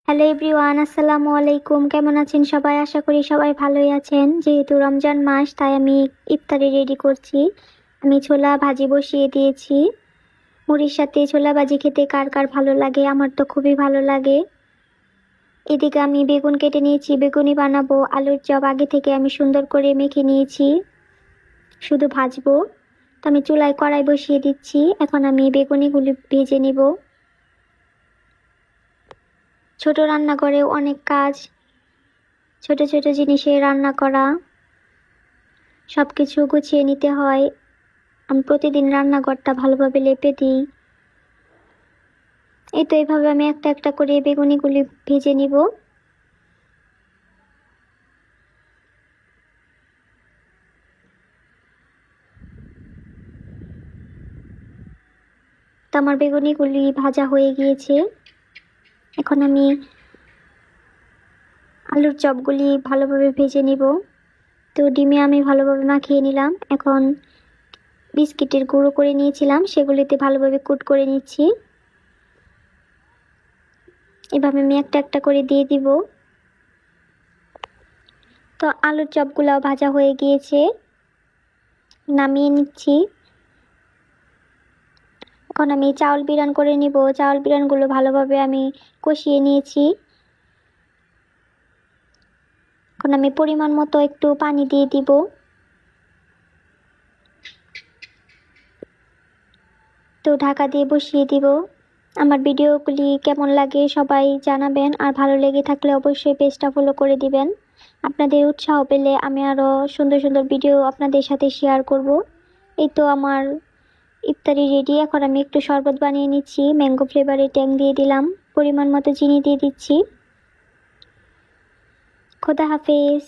Hello everyone, আসসালামু আলাইকুম। কেমন আছেন সবাই? আশা করি সবাই ভালোই আছেন। যেহেতু রমজান মাস, তাই আমি ইফতারি রেডি করছি। আমি ছোলা ভাজি বসিয়ে দিয়েছি। মুড়ির সাথে ছোলা ভাজি খেতে কার কার ভালো লাগে? আমার তো খুবই ভালো লাগে। এদিকে আমি বেগুন কেটে নিয়েছি, বেগুনি বানাবো। আলুর চপ আগে থেকে আমি সুন্দর করে মেখে নিয়েছি, শুধু ভাজবো। তো আমি চুলায় কড়াই বসিয়ে দিচ্ছি। এখন আমি বেগুনিগুলি ভেজে নিব। ছোট রান্নাঘরেও অনেক কাজ, ছোট ছোট জিনিসে রান্না করা, সব কিছু গুছিয়ে নিতে হয়। আমি প্রতিদিন রান্নাঘরটা ভালোভাবে লেপে দিই। এই তো এইভাবে আমি একটা একটা করে বেগুনিগুলি ভেজে নিব। তো আমার বেগুনিগুলি ভাজা হয়ে গিয়েছে। এখন আমি আলুর চপগুলি ভালোভাবে ভেজে নিব। তো ডিমে আমি ভালোভাবে মাখিয়ে নিলাম। এখন বিস্কিটের গুঁড়ো করে নিয়েছিলাম, সেগুলিতে ভালোভাবে কোট করে নিচ্ছি। এভাবে আমি একটা একটা করে দিয়ে দিব। তো আলুর চপগুলাও ভাজা হয়ে গিয়েছে, নামিয়ে নিচ্ছি। এখন আমি চাউল বিরান করে নিব। চাউল বিরানগুলো ভালোভাবে আমি কষিয়ে নিয়েছি। এখন আমি পরিমাণ মতো একটু পানি দিয়ে দিব। তো ঢাকা দিয়ে বসিয়ে দিব। আমার ভিডিওগুলি কেমন লাগে সবাই জানাবেন, আর ভালো লেগে থাকলে অবশ্যই পেজটা ফলো করে দিবেন। আপনাদের উৎসাহ পেলে আমি আরও সুন্দর সুন্দর ভিডিও আপনাদের সাথে শেয়ার করব। এই তো আমার ইফতারি রেডি। এখন আমি একটু শরবত বানিয়ে নিচ্ছি। ম্যাঙ্গো ফ্লেভারের ট্যাং দিয়ে দিলাম, পরিমাণ মতো চিনি দিয়ে দিচ্ছি। খোদা হাফেজ।